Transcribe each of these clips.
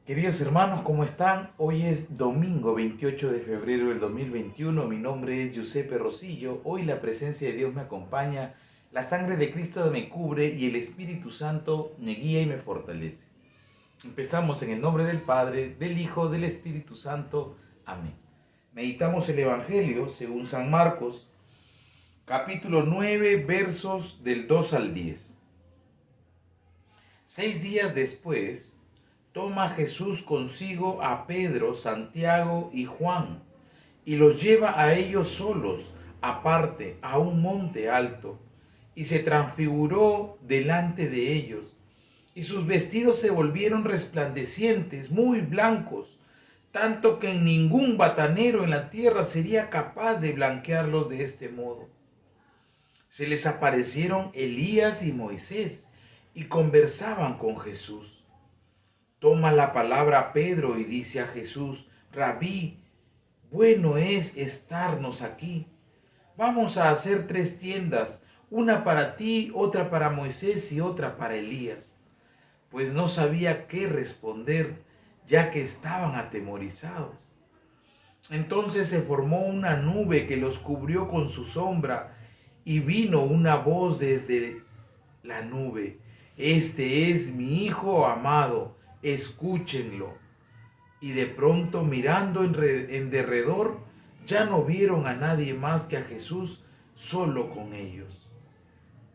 Queridos hermanos, ¿cómo están? Hoy es domingo 28 de febrero del 2021. Mi nombre es Giuseppe Rosillo. Hoy la presencia de Dios me acompaña, la sangre de Cristo me cubre y el Espíritu Santo me guía y me fortalece. Empezamos en el nombre del Padre, del Hijo, del Espíritu Santo. Amén. Meditamos el Evangelio según San Marcos, capítulo 9, versos del 2 al 10. 6 días después, toma Jesús consigo a Pedro, Santiago y Juan, y los lleva a ellos solos, aparte, a un monte alto, y se transfiguró delante de ellos, y sus vestidos se volvieron resplandecientes, muy blancos, tanto que ningún batanero en la tierra sería capaz de blanquearlos de este modo. Se les aparecieron Elías y Moisés, y conversaban con Jesús. Toma la palabra Pedro y dice a Jesús: Rabí, bueno es estarnos aquí. Vamos a hacer 3 tiendas, una para ti, otra para Moisés y otra para Elías. Pues no sabía qué responder, ya que estaban atemorizados. Entonces se formó una nube que los cubrió con su sombra, y vino una voz desde la nube: Este es mi Hijo amado, escúchenlo. Y de pronto, mirando en derredor, ya no vieron a nadie más que a Jesús solo con ellos.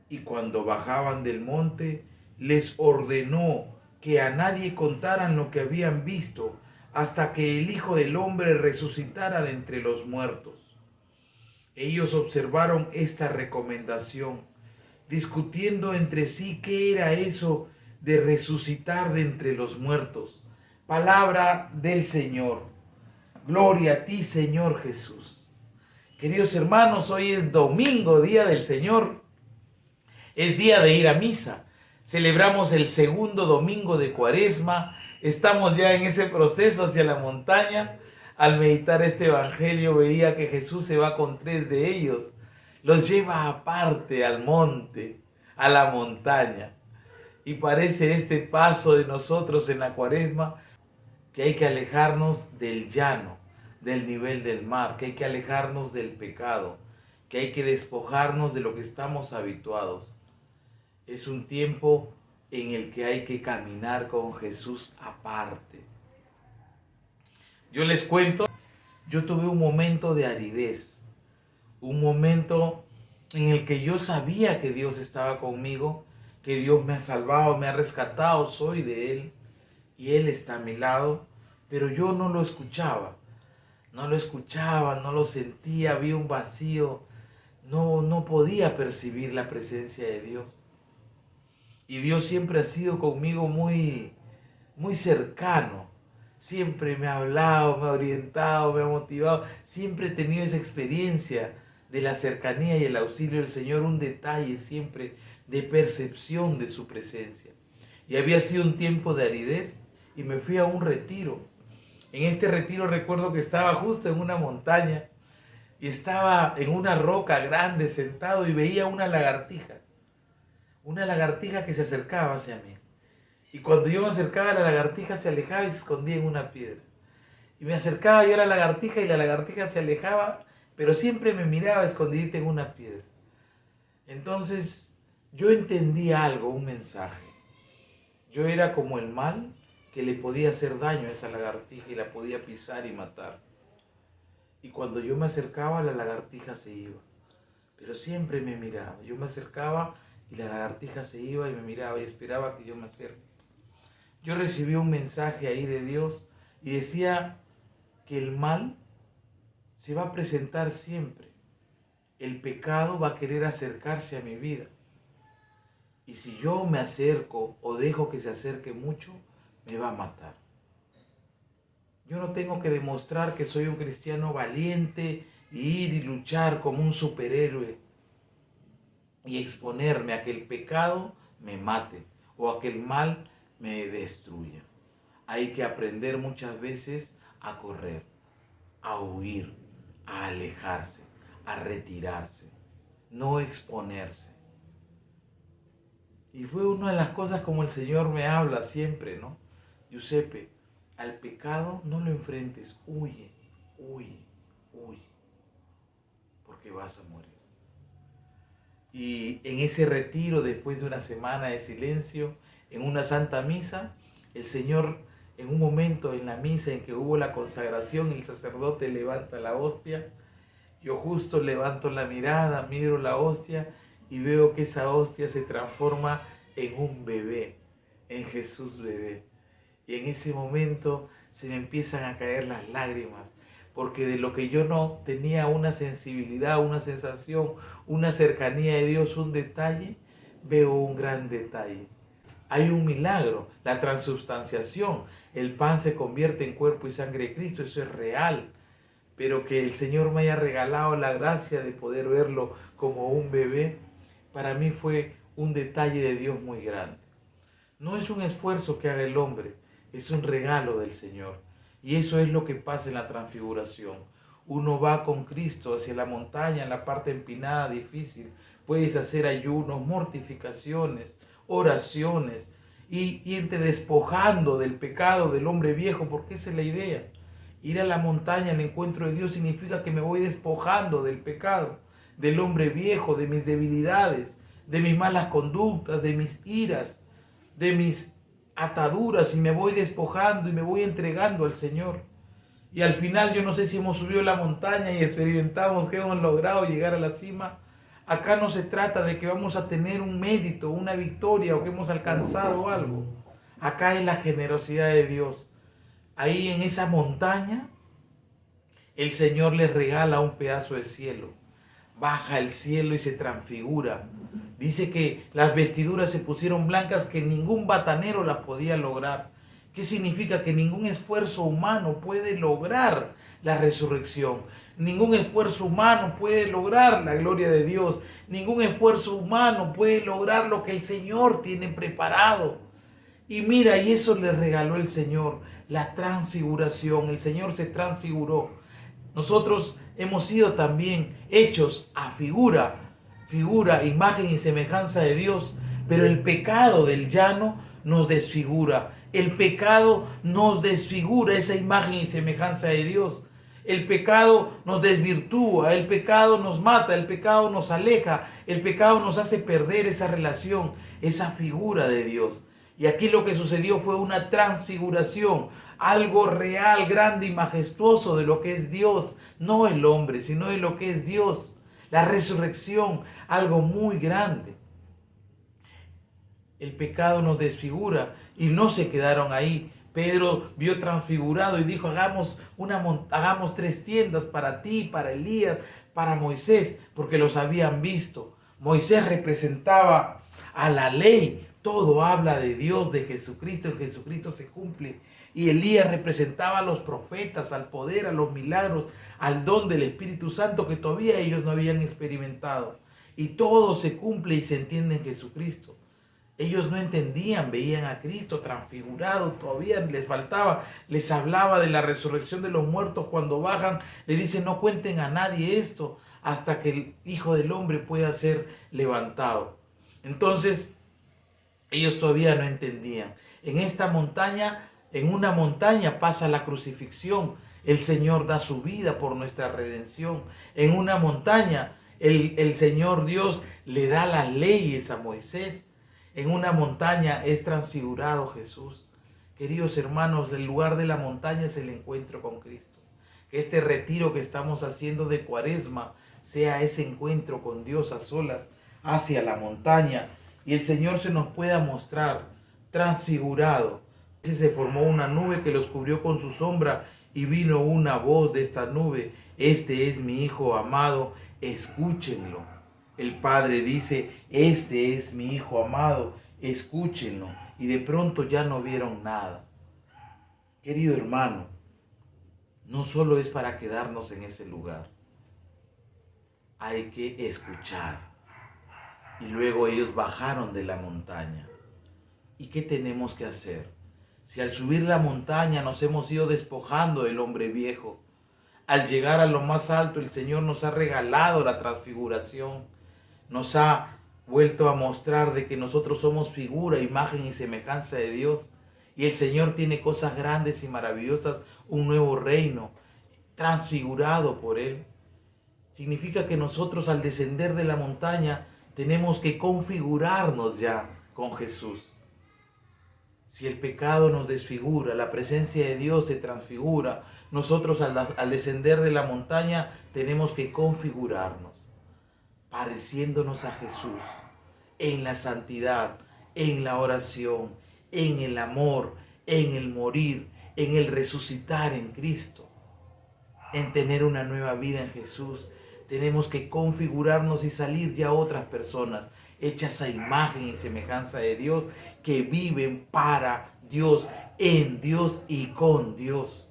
Y cuando bajaban del monte, les ordenó que a nadie contaran lo que habían visto hasta que el Hijo del Hombre resucitara de entre los muertos. Ellos observaron esta recomendación, discutiendo entre sí qué era eso de resucitar de entre los muertos. Palabra del Señor. Gloria a ti, Señor Jesús. Queridos hermanos, hoy es domingo, día del Señor. Es día de ir a misa. Celebramos el segundo domingo de Cuaresma. Estamos ya en ese proceso hacia la montaña. Al meditar este evangelio veía que Jesús se va con 3 de ellos. Los lleva aparte al monte, a la montaña. Y parece este paso de nosotros en la Cuaresma que hay que alejarnos del llano, del nivel del mar, que hay que alejarnos del pecado, que hay que despojarnos de lo que estamos habituados. Es un tiempo en el que hay que caminar con Jesús aparte. Yo les cuento, yo tuve un momento de aridez, un momento en el que yo sabía que Dios estaba conmigo, que Dios me ha salvado, me ha rescatado, soy de Él y Él está a mi lado, pero yo no lo escuchaba, no lo sentía, había un vacío, no podía percibir la presencia de Dios. Y Dios siempre ha sido conmigo muy cercano. Siempre me ha hablado, me ha orientado, me ha motivado. Siempre he tenido esa experiencia de la cercanía y el auxilio del Señor, un detalle siempre de percepción de su presencia. Y había sido un tiempo de aridez y me fui a un retiro. En este retiro recuerdo que estaba justo en una montaña y estaba en una roca grande sentado y veía una lagartija que se acercaba hacia mí. Y cuando yo me acercaba, la lagartija se alejaba y se escondía en una piedra. Y me acercaba yo a la lagartija y la lagartija se alejaba, pero siempre me miraba escondidita en una piedra. Entonces yo entendí algo, un mensaje. Yo era como el mal que le podía hacer daño a esa lagartija y la podía pisar y matar. Y cuando yo me acercaba, la lagartija se iba. Pero siempre me miraba. Yo me acercaba y la lagartija se iba y me miraba y esperaba que yo me acerque. Yo recibí un mensaje ahí de Dios y decía que el mal se va a presentar siempre. El pecado va a querer acercarse a mi vida. Y si yo me acerco o dejo que se acerque mucho, me va a matar. Yo no tengo que demostrar que soy un cristiano valiente y ir y luchar como un superhéroe y exponerme a que el pecado me mate o a que el mal me destruya. Hay que aprender muchas veces a correr, a huir, a alejarse, a retirarse, no exponerse. Y fue una de las cosas como el Señor me habla siempre, ¿no? Giuseppe, al pecado no lo enfrentes, huye, huye, huye, porque vas a morir. Y en ese retiro, después de una semana de silencio, en una santa misa, el Señor, en un momento en la misa en que hubo la consagración, el sacerdote levanta la hostia. Yo justo levanto la mirada, miro la hostia y veo que esa hostia se transforma en un bebé, en Jesús bebé. Y en ese momento se me empiezan a caer las lágrimas, porque de lo que yo no tenía una sensibilidad, una sensación, una cercanía de Dios, un detalle, veo un gran detalle. Hay un milagro, la transubstanciación. El pan se convierte en cuerpo y sangre de Cristo, eso es real. Pero que el Señor me haya regalado la gracia de poder verlo como un bebé, para mí fue un detalle de Dios muy grande. No es un esfuerzo que haga el hombre, es un regalo del Señor. Y eso es lo que pasa en la transfiguración. Uno va con Cristo hacia la montaña, en la parte empinada, difícil. Puedes hacer ayunos, mortificaciones, oraciones y irte despojando del pecado del hombre viejo, porque esa es la idea. Ir a la montaña al encuentro de Dios significa que me voy despojando del pecado, del hombre viejo, de mis debilidades, de mis malas conductas, de mis iras, de mis ataduras, y me voy despojando y me voy entregando al Señor. Y al final, yo no sé si hemos subido la montaña y experimentamos que hemos logrado llegar a la cima. Acá no se trata de que vamos a tener un mérito, una victoria o que hemos alcanzado algo. Acá es la generosidad de Dios. Ahí en esa montaña, el Señor les regala un pedazo de cielo. Baja el cielo y se transfigura. Dice que las vestiduras se pusieron blancas, que ningún batanero las podía lograr. ¿Qué significa? Que ningún esfuerzo humano puede lograr la resurrección. Ningún esfuerzo humano puede lograr la gloria de Dios. Ningún esfuerzo humano puede lograr lo que el Señor tiene preparado. Y mira, y eso le regaló el Señor, la transfiguración. El Señor se transfiguró. Nosotros hemos sido también hechos a figura, imagen y semejanza de Dios, pero el pecado del llano nos desfigura. El pecado nos desfigura esa imagen y semejanza de Dios. El pecado nos desvirtúa, el pecado nos mata, el pecado nos aleja, el pecado nos hace perder esa relación, esa figura de Dios. Y aquí lo que sucedió fue una transfiguración, algo real, grande y majestuoso de lo que es Dios, no el hombre, sino de lo que es Dios. La resurrección, algo muy grande. El pecado nos desfigura y no se quedaron ahí. Pedro vio transfigurado y dijo, hagamos 3 tiendas para ti, para Elías, para Moisés, porque los habían visto. Moisés representaba a la ley. Todo habla de Dios, de Jesucristo, en Jesucristo se cumple. Y Elías representaba a los profetas, al poder, a los milagros, al don del Espíritu Santo que todavía ellos no habían experimentado. Y todo se cumple y se entiende en Jesucristo. Ellos no entendían, veían a Cristo transfigurado, todavía les faltaba, les hablaba de la resurrección de los muertos cuando bajan, le dicen no cuenten a nadie esto hasta que el Hijo del Hombre pueda ser levantado. Entonces, ellos todavía no entendían. En esta montaña, en una montaña pasa la crucifixión, el Señor da su vida por nuestra redención. En una montaña, el Señor Dios le da las leyes a Moisés. En una montaña es transfigurado Jesús. Queridos hermanos, el lugar de la montaña es el encuentro con Cristo. Que este retiro que estamos haciendo de Cuaresma sea ese encuentro con Dios a solas hacia la montaña y el Señor se nos pueda mostrar transfigurado. Se formó una nube que los cubrió con su sombra y vino una voz de esta nube: este es mi Hijo amado, escúchenlo. El Padre dice: este es mi Hijo amado, escúchenlo. Y de pronto ya no vieron nada. Querido hermano, no solo es para quedarnos en ese lugar. Hay que escuchar. Y luego ellos bajaron de la montaña. ¿Y qué tenemos que hacer? Si al subir la montaña nos hemos ido despojando del hombre viejo, al llegar a lo más alto el Señor nos ha regalado la transfiguración, nos ha vuelto a mostrar de que nosotros somos figura, imagen y semejanza de Dios. Y el Señor tiene cosas grandes y maravillosas, un nuevo reino transfigurado por Él. Significa que nosotros al descender de la montaña tenemos que configurarnos ya con Jesús. Si el pecado nos desfigura, la presencia de Dios se transfigura, nosotros al descender de la montaña tenemos que configurarnos, pareciéndonos a Jesús, en la santidad, en la oración, en el amor, en el morir, en el resucitar en Cristo, en tener una nueva vida en Jesús. Tenemos que configurarnos y salir ya otras personas hechas a imagen y semejanza de Dios, que viven para Dios, en Dios y con Dios.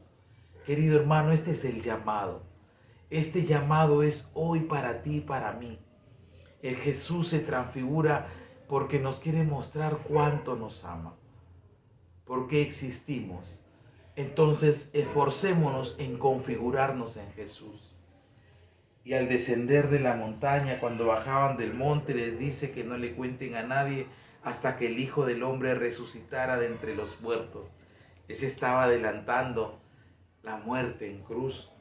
Querido hermano, este es el llamado. Este llamado es hoy para ti y para mí. El Jesús se transfigura porque nos quiere mostrar cuánto nos ama, por qué existimos. Entonces, esforcémonos en configurarnos en Jesús. Y al descender de la montaña, cuando bajaban del monte, les dice que no le cuenten a nadie hasta que el Hijo del Hombre resucitara de entre los muertos. Les estaba adelantando la muerte en cruz,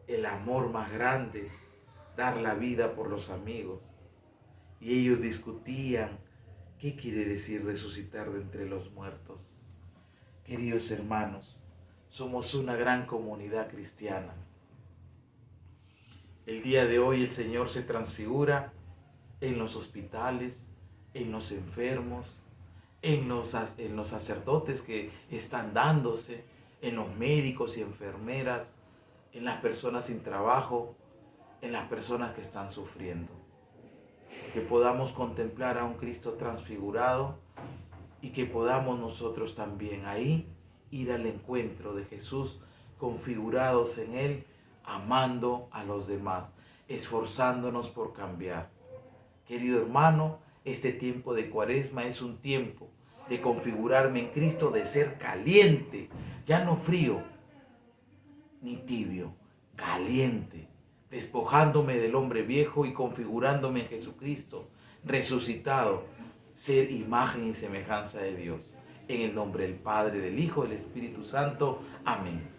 el amor más grande, dar la vida por los amigos. Y ellos discutían, ¿qué quiere decir resucitar de entre los muertos? Queridos hermanos, somos una gran comunidad cristiana. El día de hoy el Señor se transfigura en los hospitales, en los enfermos, en los sacerdotes que están dándose, en los médicos y enfermeras, en las personas sin trabajo, en las personas que están sufriendo. Que podamos contemplar a un Cristo transfigurado y que podamos nosotros también ahí ir al encuentro de Jesús, configurados en Él, amando a los demás, esforzándonos por cambiar. Querido hermano, este tiempo de Cuaresma es un tiempo de configurarme en Cristo, de ser caliente, ya no frío ni tibio, caliente, despojándome del hombre viejo y configurándome en Jesucristo, resucitado, ser imagen y semejanza de Dios. En el nombre del Padre, del Hijo y del Espíritu Santo. Amén.